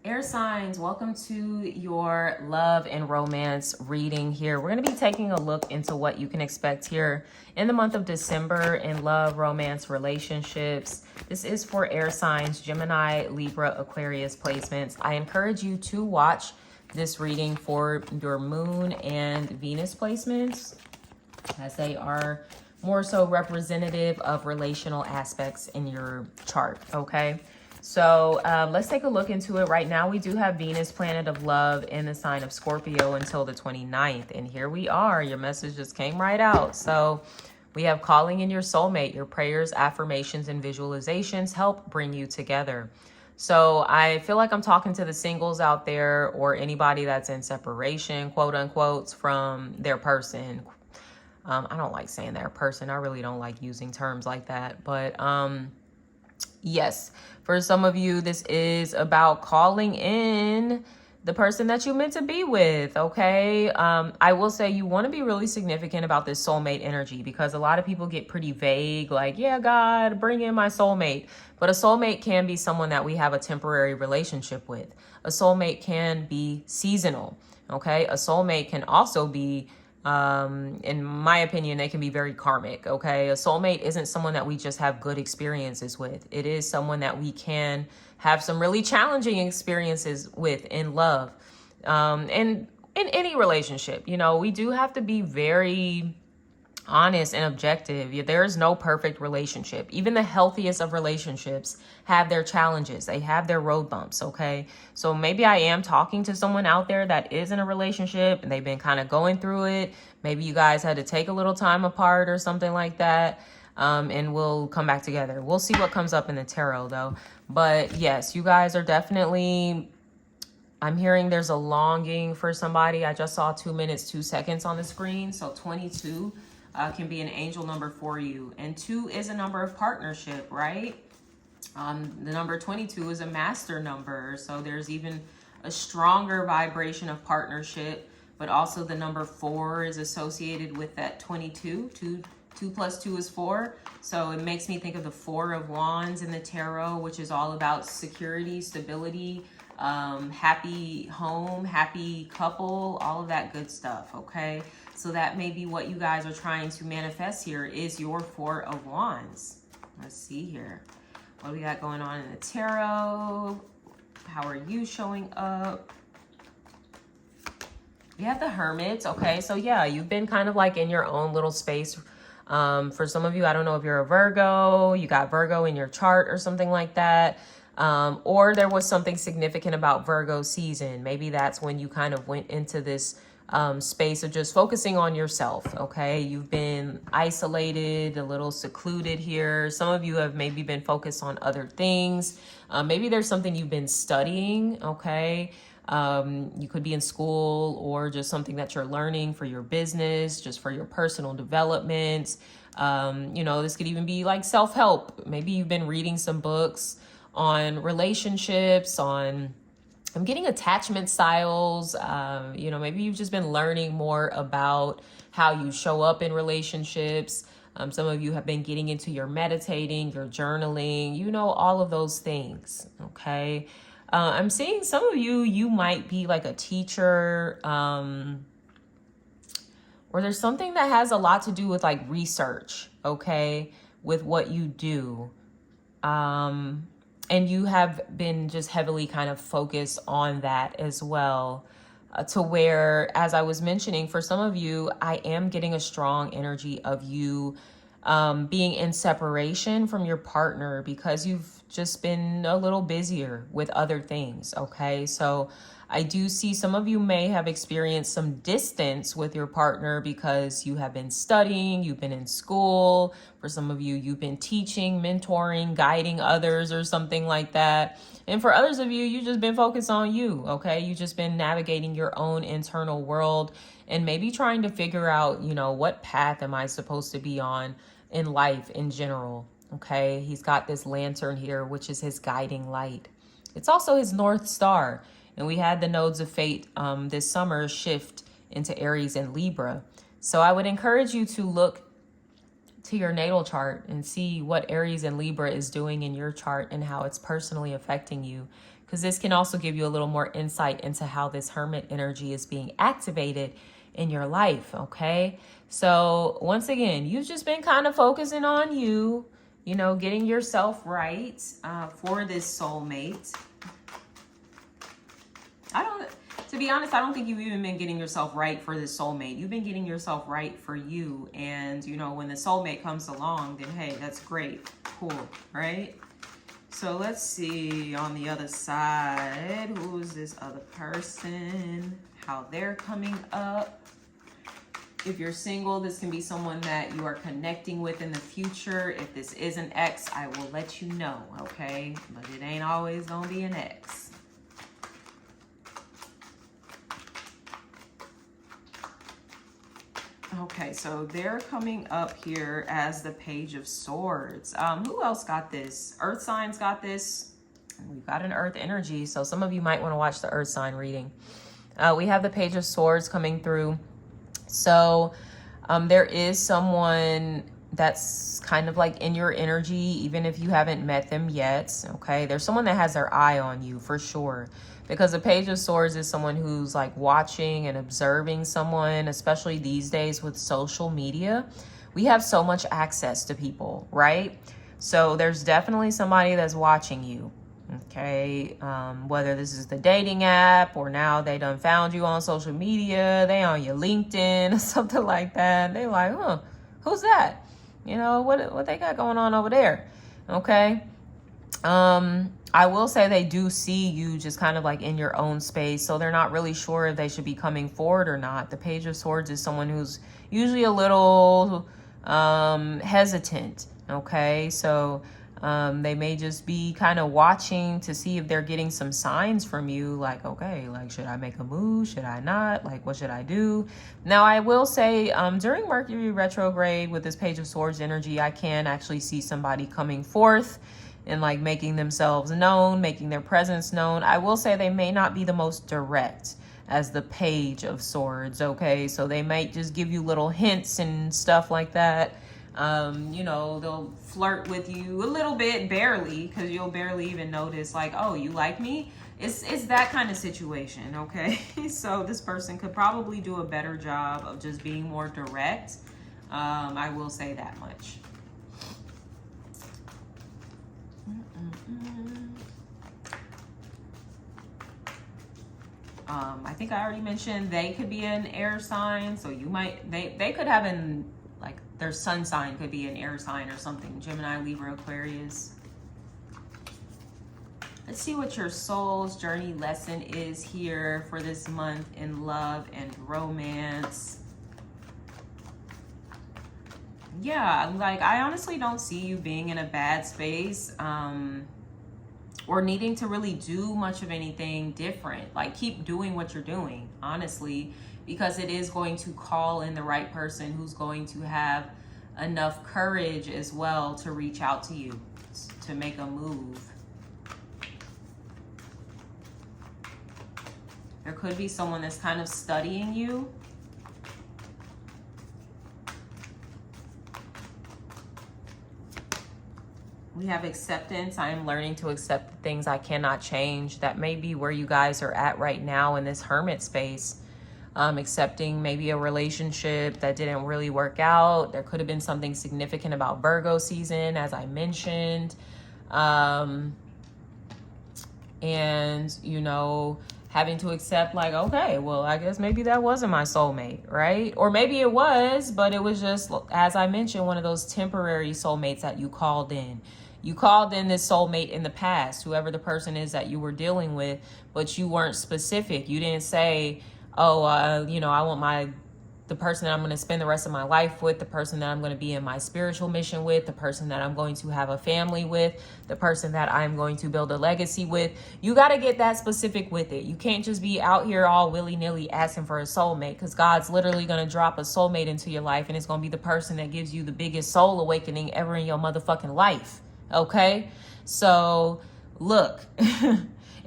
Air signs, welcome to your love and romance reading here. We're going to be taking a look into what you can expect here in the month of December in love, romance, relationships. This is for air signs, Gemini, Libra, Aquarius placements. I encourage you to watch this reading for your moon and Venus placements, as they are more so representative of relational aspects in your chart, okay? So let's take a look into it. Right now, we do have Venus, planet of love, in the sign of Scorpio until the 29th. And here we are. Your message just came right out. So we have calling in your soulmate. Your prayers, affirmations, and visualizations help bring you together. So I feel like I'm talking to the singles out there, or anybody that's in separation, quote unquote, from their person. I don't like saying their person. I really don't like using terms like that. But yes, for some of you, this is about calling in the person that you meant to be with, okay? I will say you want to be really significant about this soulmate energy, because a lot of people get pretty vague, like, yeah, God, bring in my soulmate. But a soulmate can be someone that we have a temporary relationship with. A soulmate can be seasonal, okay? A soulmate can also be, in my opinion, they can be very karmic, okay? A soulmate isn't someone that we just have good experiences with. It is someone that we can have some really challenging experiences with in love. And in any relationship, you know, we do have to be very honest and objective. There is no perfect relationship. Even the healthiest of relationships have their challenges. They have their road bumps, okay? So maybe I am talking to someone out there that is in a relationship and they've been kind of going through it. Maybe you guys had to take a little time apart or something like that. And we'll come back together. We'll see what comes up in the tarot though. But yes, you guys are definitely, I'm hearing there's a longing for somebody. I just saw 2 minutes, 2 seconds on the screen. So 22 can be an angel number for you. And 2 is a number of partnership, right? The number 22 is a master number. So there's even a stronger vibration of partnership, but also the number 4 is associated with that 22. 2 plus 2 is 4. So it makes me think of the 4 of Wands in the tarot, which is all about security, stability, happy home, happy couple, all of that good stuff, okay? So that may be what you guys are trying to manifest here, is your 4 of Wands. Let's see here. What do we got going on in the tarot? How are you showing up? We have the Hermit, okay? So yeah, you've been kind of like in your own little space. For some of you, I don't know if you're a Virgo, you got Virgo in your chart or something like that. Or there was something significant about Virgo season. Maybe that's when you kind of went into this space of just focusing on yourself, okay? You've been isolated, a little secluded here. Some of you have maybe been focused on other things. Maybe there's something you've been studying, okay? You could be in school, or just something that you're learning for your business, just for your personal development. You know, this could even be like self-help. Maybe you've been reading some books on relationships, I'm getting attachment styles. You know, maybe you've just been learning more about how you show up in relationships. Some of you have been getting into your meditating, your journaling, you know, all of those things, okay? I'm seeing some of you might be like a teacher, or there's something that has a lot to do with like research, okay, with what you do. And you have been just heavily kind of focused on that as well, to where, as I was mentioning, for some of you, I am getting a strong energy of you being in separation from your partner, because you've just been a little busier with other things, okay? So I do see some of you may have experienced some distance with your partner because you have been studying, you've been in school. For some of you, you've been teaching, mentoring, guiding others or something like that. And for others of you, you've just been focused on you, okay? You've just been navigating your own internal world and maybe trying to figure out, you know, what path am I supposed to be on in life in general, okay? He's got this lantern here, which is his guiding light. It's also his North Star. And we had the nodes of fate this summer shift into Aries and Libra. So I would encourage you to look to your natal chart and see what Aries and Libra is doing in your chart and how it's personally affecting you. because this can also give you a little more insight into how this Hermit energy is being activated in your life, okay? So once again, you've just been kind of focusing on you, you know, getting yourself right for this soulmate. To be honest, I don't think you've even been getting yourself right for this soulmate. You've been getting yourself right for you. And, you know, when the soulmate comes along, then, hey, that's great. Cool, right? So let's see on the other side, who is this other person? How they're coming up. If you're single, this can be someone that you are connecting with in the future. If this is an ex, I will let you know, okay? But it ain't always gonna be an ex. Okay, so they're coming up here as the Page of Swords. Who else got this? Earth signs got this. We've got an Earth energy, so some of you might want to watch the Earth sign reading. We have the Page of Swords coming through. So there is someone that's kind of like in your energy, even if you haven't met them yet, okay? There's someone that has their eye on you for sure. Because the Page of Swords is someone who's like watching and observing someone, especially these days with social media. We have so much access to people, right? So there's definitely somebody that's watching you, okay? Whether this is the dating app or now they done found you on social media, they on your LinkedIn or something like that. They like, huh, who's that? You know, what they got going on over there, okay? I will say they do see you just kind of like in your own space, so they're not really sure if they should be coming forward or not. The Page of Swords is someone who's usually a little hesitant, okay? So they may just be kind of watching to see if they're getting some signs from you, like, okay, like, should I make a move? Should I not? Like, what should I do? Now, I will say during Mercury retrograde with this Page of Swords energy, I can actually see somebody coming forth and like making themselves known, making their presence known. I will say they may not be the most direct as the Page of Swords, okay? So they might just give you little hints and stuff like that. You know, they'll flirt with you a little bit, barely, because you'll barely even notice like, oh, you like me? It's that kind of situation, okay? So this person could probably do a better job of just being more direct. I will say that much. I think I already mentioned they could be an air sign, so you might, they could have like their sun sign could be an air sign or something. Gemini, Libra, Aquarius. Let's see what your soul's journey lesson is here for this month in love and romance. Yeah, like I honestly don't see you being in a bad space. Or needing to really do much of anything different. Like keep doing what you're doing, honestly, because it is going to call in the right person who's going to have enough courage as well to reach out to you, to make a move. There could be someone that's kind of studying you. We have acceptance. I am learning to accept the things I cannot change. That may be where you guys are at right now in this hermit space. Accepting maybe a relationship that didn't really work out. There could have been something significant about Virgo season, as I mentioned. And, you know, having to accept like, okay, well, I guess maybe that wasn't my soulmate, right? Or maybe it was, but it was just, as I mentioned, one of those temporary soulmates that you called in. You called in this soulmate in the past, whoever the person is that you were dealing with, but you weren't specific. You didn't say, oh, you know, I want the person that I'm going to spend the rest of my life with, the person that I'm going to be in my spiritual mission with, the person that I'm going to have a family with, the person that I'm going to build a legacy with. You got to get that specific with it. You can't just be out here all willy-nilly asking for a soulmate, because God's literally going to drop a soulmate into your life, and it's going to be the person that gives you the biggest soul awakening ever in your motherfucking life. Okay? So look,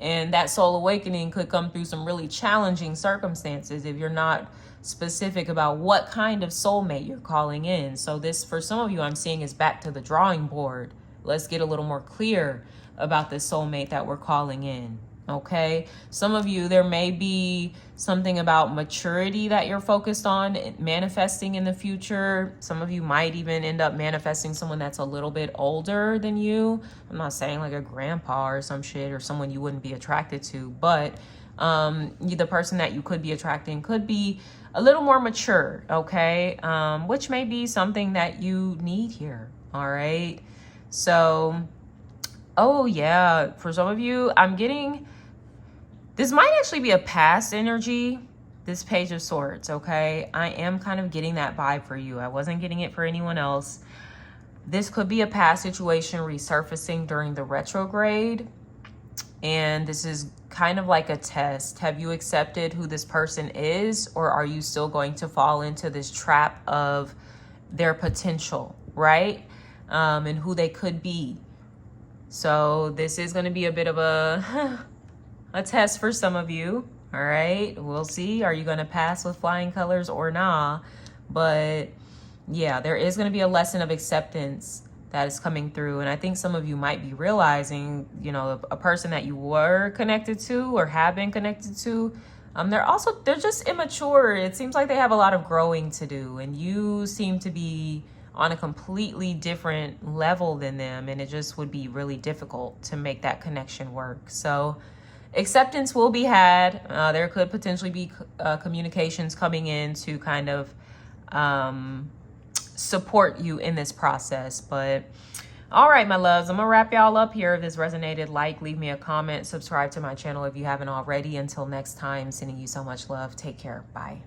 and that soul awakening could come through some really challenging circumstances if you're not specific about what kind of soulmate you're calling in. So this, for some of you, I'm seeing is back to the drawing board. Let's get a little more clear about the soulmate that we're calling in. Okay, some of you, there may be something about maturity that you're focused on manifesting in the future. Some of you might even end up manifesting someone that's a little bit older than you. I'm not saying like a grandpa or some shit, or someone you wouldn't be attracted to, but the person that you could be attracting could be a little more mature. Okay, which may be something that you need here. All right, so oh yeah, for some of you, I'm getting, this might actually be a past energy, this Page of Swords, okay? I am kind of getting that vibe for you. I wasn't getting it for anyone else. This could be a past situation resurfacing during the retrograde. And this is kind of like a test. Have you accepted who this person is, or are you still going to fall into this trap of their potential, right? And who they could be. So this is going to be a bit of a test for some of you. All right, we'll see. Are you going to pass with flying colors or nah? But yeah, there is going to be a lesson of acceptance that is coming through. And I think some of you might be realizing, you know, a person that you were connected to or have been connected to, they're just immature. It seems like they have a lot of growing to do, and you seem to be on a completely different level than them, and it just would be really difficult to make that connection work. So acceptance will be had. There could potentially be communications coming in to kind of support you in this process. But all right, my loves, I'm gonna wrap y'all up here. If this resonated, leave me a comment, subscribe to my channel if you haven't already. Until next time, sending you so much love. Take care. Bye.